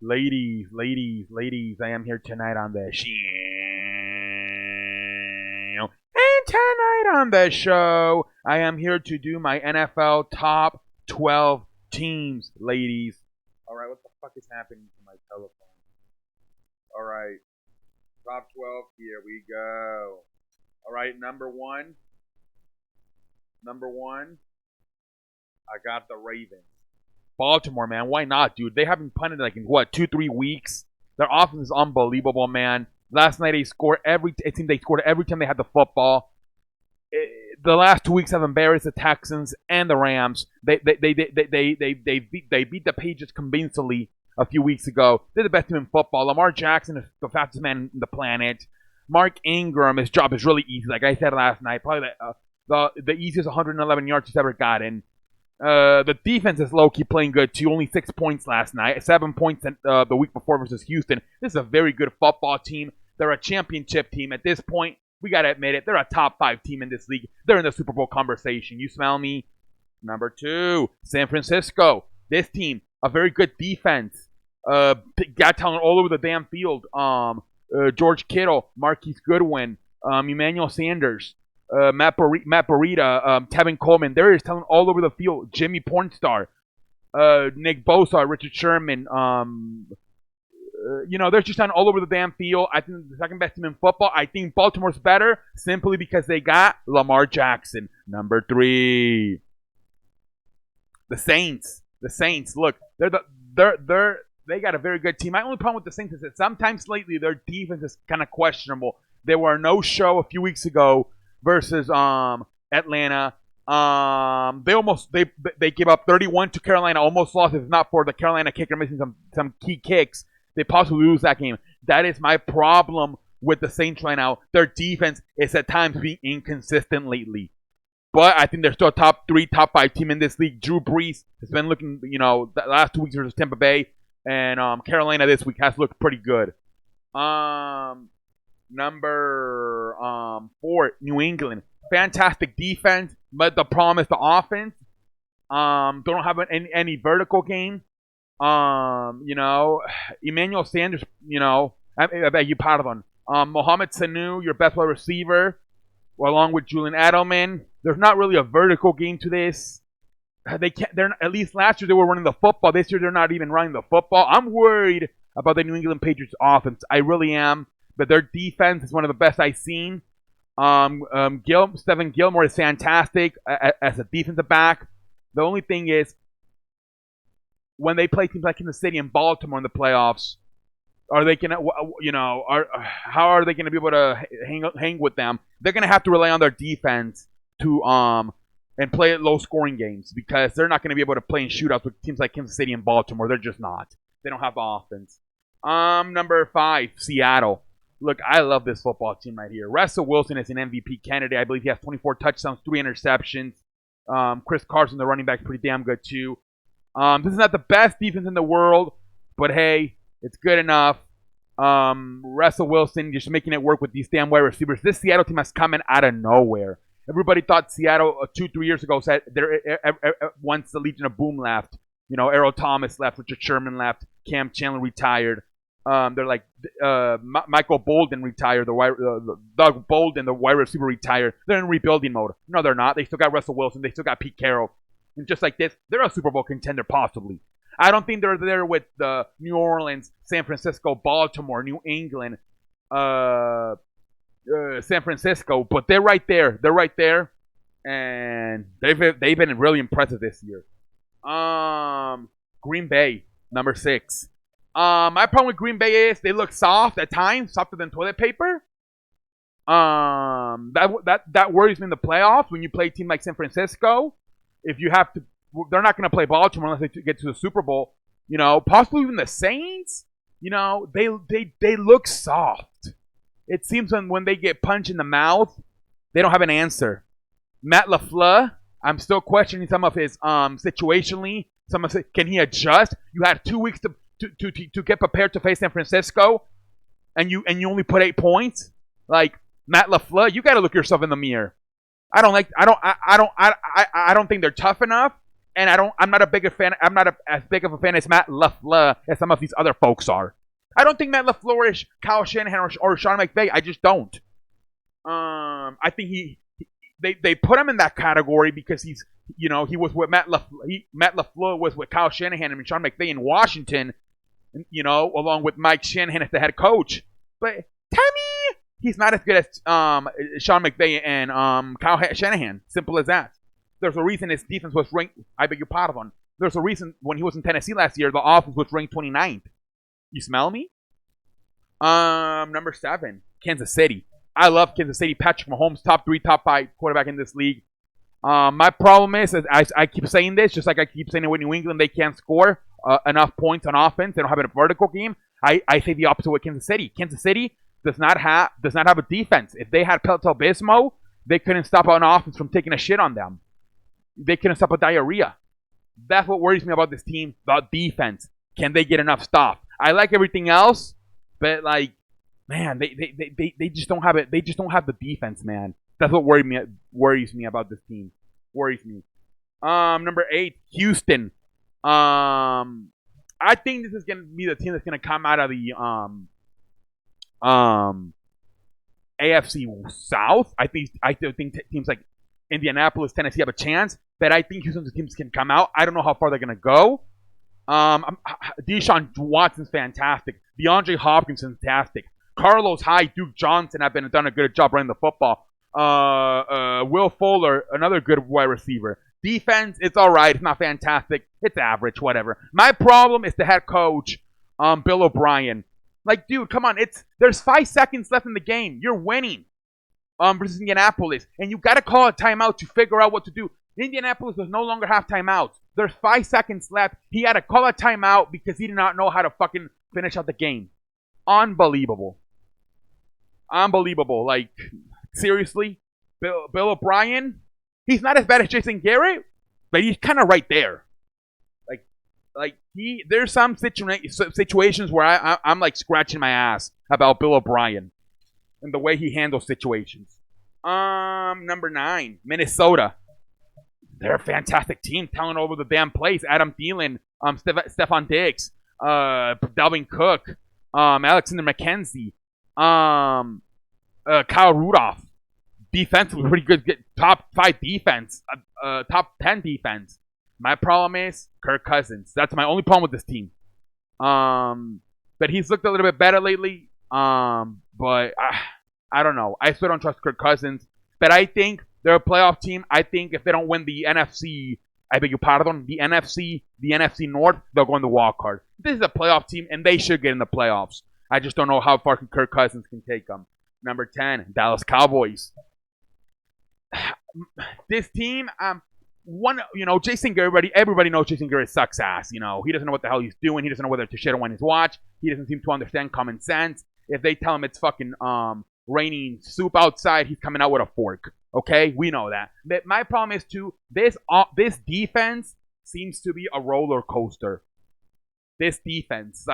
Ladies, I am here tonight on the show. And tonight on the show, I am here to do my NFL top 12 teams, ladies. All right, what the fuck is happening to my telephone? All right, top 12, here we go. All right, number one, I got the Ravens. Baltimore, man, why not, dude? They haven't punted like in what 2-3 weeks. Their offense is unbelievable, man. Last night they scored it seemed they scored every time they had the football. The last 2 weeks have embarrassed the Texans and the Rams. They beat the Patriots convincingly a few weeks ago. They're the best team in football. Lamar Jackson is the fastest man on the planet. Mark Ingram, his job is really easy. Like I said last night, probably the easiest 111 yards he's ever gotten. The defense is low-key playing good, too. Only 6 points last night. 7 points the week before versus Houston. This is a very good football team. They're a championship team. At this point, we got to admit it. They're a top 5 team in this league. They're in the Super Bowl conversation. You smell me? Number 2, San Francisco. This team, a very good defense. Got talent all over the damn field. George Kittle, Marquise Goodwin, Emmanuel Sanders. Matt Breida, Tevin Coleman. There is talent all over the field. Jimmy Pornstar, Nick Bosa, Richard Sherman. There's just talent all over the damn field. I think the second best team in football. I think Baltimore's better simply because they got Lamar Jackson. Number 3, the Saints. The Saints. Look, they got a very good team. My only problem with the Saints is that sometimes lately their defense is kind of questionable. They were a no-show a few weeks ago versus Atlanta. They gave up 31 to Carolina, almost lost. If not for the Carolina kicker missing some key kicks, they possibly lose that game. That is my problem with the Saints right now. Their defense is at times being inconsistent lately. But I think they're still a top 3, top 5 team in this league. Drew Brees has been looking, the last 2 weeks versus Tampa Bay. And Carolina this week has looked pretty good. Number 4, New England. Fantastic defense, but the problem is the offense. Don't have any vertical game. Emmanuel Sanders, I beg you pardon. Mohamed Sanu, your best wide receiver, along with Julian Edelman. There's not really a vertical game to this. They're at least last year they were running the football. This year they're not even running the football. I'm worried about the New England Patriots offense. I really am. But their defense is one of the best I've seen. Stephen Gilmore is fantastic as a defensive back. The only thing is, when they play teams like Kansas City and Baltimore in the playoffs, are they gonna, how are they gonna be able to hang with them? They're gonna have to rely on their defense to and play low-scoring games because they're not gonna be able to play in shootouts with teams like Kansas City and Baltimore. They're just not. They don't have the offense. Number 5, Seattle. Look, I love this football team right here. Russell Wilson is an MVP candidate. I believe he has 24 touchdowns, 3 interceptions. Chris Carson, the running back, is pretty damn good too. This is not the best defense in the world, but hey, it's good enough. Russell Wilson just making it work with these damn wide receivers. This Seattle team has come in out of nowhere. Everybody thought Seattle 2-3 years ago said once the Legion of Boom left, Errol Thomas left, Richard Sherman left, Cam Chandler retired. They're like Michael Bolden retired, Doug Bolden, the wide receiver, retired. They're in rebuilding mode. No, they're not. They still got Russell Wilson. They still got Pete Carroll. And just like this, they're a Super Bowl contender possibly. I don't think they're there with New Orleans, San Francisco, Baltimore, New England, San Francisco, but they're right there. They're right there, and they've been really impressive this year. Green Bay, number 6. My problem with Green Bay is they look soft at times, softer than toilet paper. That worries me in the playoffs when you play a team like San Francisco. If you have to, they're not going to play Baltimore unless they get to the Super Bowl. Possibly even the Saints. They look soft. It seems when they get punched in the mouth, they don't have an answer. Matt LaFleur, I'm still questioning some of his situationally. Some of can he adjust? You had 2 weeks to get prepared to face San Francisco, and you only put 8 points. Like Matt LaFleur, you got to look yourself in the mirror. I don't think they're tough enough. And I'm not a bigger fan. I'm not as big of a fan as Matt LaFleur as some of these other folks are. I don't think Matt LaFleur is Kyle Shanahan or Sean McVay. I just don't. I think they put him in that category because he was with Matt LaFleur was with Kyle Shanahan and Sean McVay in Washington, along with Mike Shanahan as the head coach. But Tammy, he's not as good as Sean McVay and Kyle Shanahan. Simple as that. There's a reason his defense was ranked. I beg your pardon. There's a reason when he was in Tennessee last year, the offense was ranked 29th. You smell me? Number 7, Kansas City. I love Kansas City. Patrick Mahomes, top 3, top 5 quarterback in this league. My problem is I keep saying this, just like I keep saying it with New England, they can't score enough points on offense. They don't have a vertical game. I say the opposite with Kansas City. Kansas City does not have a defense. If they had Peltel Bismo, they couldn't stop an offense from taking a shit on them. They couldn't stop a diarrhea. That's what worries me about this team, about defense. Can they get enough stop? I like everything else, but man, they just don't have it. They just don't have the defense, man. That's what worries me about this team. Worries me. Number 8, Houston. I think this is gonna be the team that's gonna come out of the AFC South. I think teams like Indianapolis, Tennessee have a chance, but I think Houston's teams can come out. I don't know how far they're gonna go. Deshaun Watson's fantastic. DeAndre Hopkins fantastic. Carlos Hyde, Duke Johnson have done a good job running the football. Will Fuller, another good wide receiver. Defense, it's all right. It's not fantastic. It's average, whatever. My problem is the head coach, Bill O'Brien. Dude, come on. There's 5 seconds left in the game. You're winning. Versus Indianapolis, and you got to call a timeout to figure out what to do. Indianapolis does no longer have timeouts. There's 5 seconds left. He had to call a timeout because he did not know how to fucking finish out the game. Unbelievable. Seriously, Bill O'Brien. He's not as bad as Jason Garrett, but he's kind of right there. There's some situations where I'm scratching my ass about Bill O'Brien and the way he handles situations. Number 9, Minnesota. They're a fantastic team, telling over the damn place. Adam Thielen, Stephon Diggs, Dalvin Cook, Alexander McKenzie, Kyle Rudolph. Defensively, pretty good. Top 5 defense, top 10 defense. My problem is Kirk Cousins. That's my only problem with this team. But he's looked a little bit better lately. But I don't know. I still don't trust Kirk Cousins. But I think they're a playoff team. I think if they don't win the NFC, the NFC North, they'll go in the wild card. This is a playoff team, and they should get in the playoffs. I just don't know how far Kirk Cousins can take them. Number 10, Dallas Cowboys. This team, Jason Garrett, everybody knows Jason Garrett sucks ass. He doesn't know what the hell he's doing. He doesn't know whether to shit on his watch. He doesn't seem to understand common sense. If they tell him it's fucking raining soup outside, he's coming out with a fork. Okay, we know that. But my problem is too, this defense seems to be a roller coaster. This defense,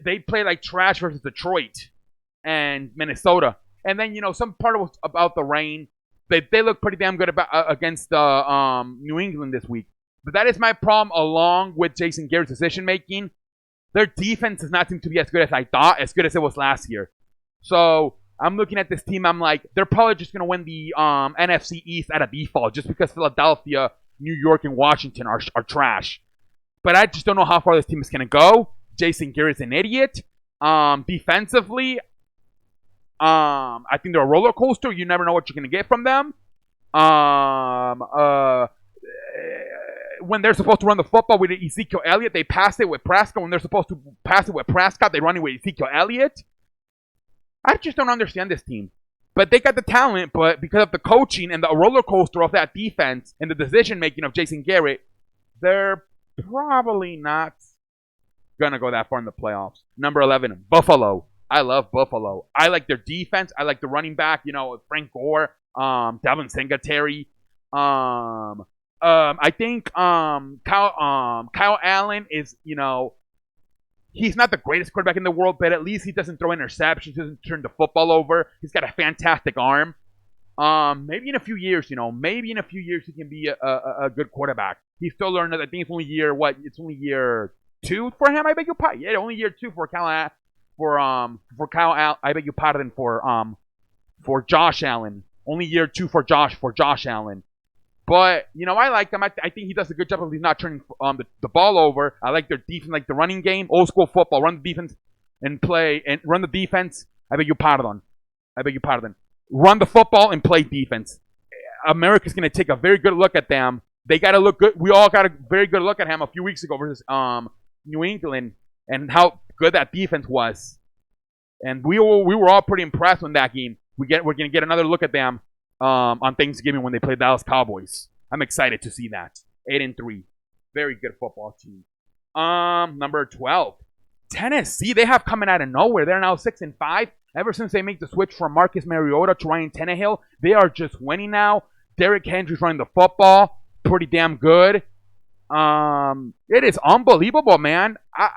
they play like trash versus Detroit and Minnesota, and then some part of it was about the rain. They look pretty damn good against New England this week. But that is my problem, along with Jason Garrett's decision making. Their defense does not seem to be as good as I thought, as good as it was last year. So I'm looking at this team. I'm like, they're probably just going to win the NFC East at a default, just because Philadelphia, New York, and Washington are trash. But I just don't know how far this team is going to go. Jason Garrett's an idiot. Defensively, I think they're a roller coaster. You never know what you're going to get from them. When they're supposed to run the football with Ezekiel Elliott, they pass it with Prescott. When they're supposed to pass it with Prescott, they run it with Ezekiel Elliott. I just don't understand this team. But they got the talent, but because of the coaching and the roller coaster of that defense and the decision making of Jason Garrett, they're probably not going to go that far in the playoffs. Number 11, Buffalo. I love Buffalo. I like their defense. I like the running back, Frank Gore, Devin Singletary. I think Kyle Allen is, he's not the greatest quarterback in the world, but at least he doesn't throw interceptions, doesn't turn the football over. He's got a fantastic arm. Maybe in a few years, maybe in a few years he can be a good quarterback. He's still learning. I think it's only year what? It's only year 2 for him. I beg your pardon. Yeah, only year 2 for Cal. For Kyle. I beg your pardon for Josh Allen. Only year 2 for Josh Allen. But I like him. I think he does a good job of he's not turning the ball over. I like their defense, like the running game, old school football. Run the defense and run the defense. I beg your pardon. Run the football and play defense. America's going to take a very good look at them. They got to look good. We all got a very good look at him a few weeks ago versus New England and how good that defense was. And we were all pretty impressed with that game. We're going to get another look at them on Thanksgiving when they play Dallas Cowboys. I'm excited to see that. 8-3, very good football team. Number 12, Tennessee. They have coming out of nowhere. They're now 6-5. Ever since they make the switch from Marcus Mariota to Ryan Tannehill, they are just winning now. Derrick Henry's running the football pretty damn good. It is unbelievable, man. I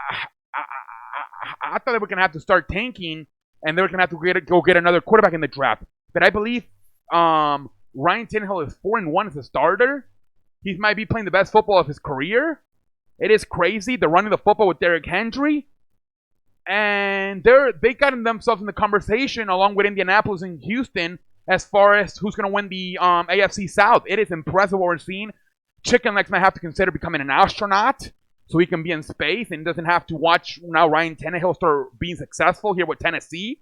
thought they were gonna have to start tanking, and they were gonna have to go get another quarterback in the draft. But I believe Ryan Tannehill is 4-1 as a starter. He might be playing the best football of his career. It is crazy. They're running the football with Derrick Henry. And they got themselves in the conversation along with Indianapolis and Houston as far as who's going to win the AFC South. It is impressive what we're seeing. Chicken Legs might have to consider becoming an astronaut so he can be in space and doesn't have to watch now Ryan Tannehill start being successful here with Tennessee.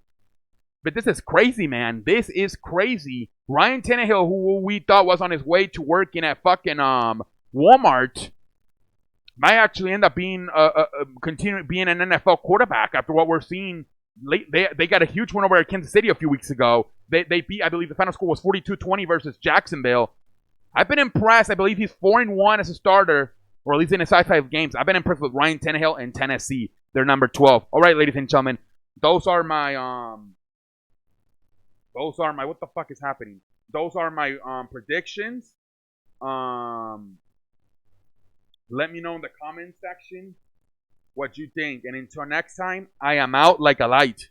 But this is crazy, man. This is crazy. Ryan Tannehill, who we thought was on his way to working at fucking Walmart, might actually end up being continuing being an NFL quarterback after what we're seeing. They got a huge win over at Kansas City a few weeks ago. They beat, I believe the final score was 42-20 versus Jacksonville. I've been impressed. I believe he's 4-1 as a starter, or at least in his 5 games. I've been impressed with Ryan Tannehill and Tennessee. They're number 12. All right, ladies and gentlemen, those are my what the fuck is happening? Those are my predictions. Let me know in the comment section what you think. And until next time, I am out like a light.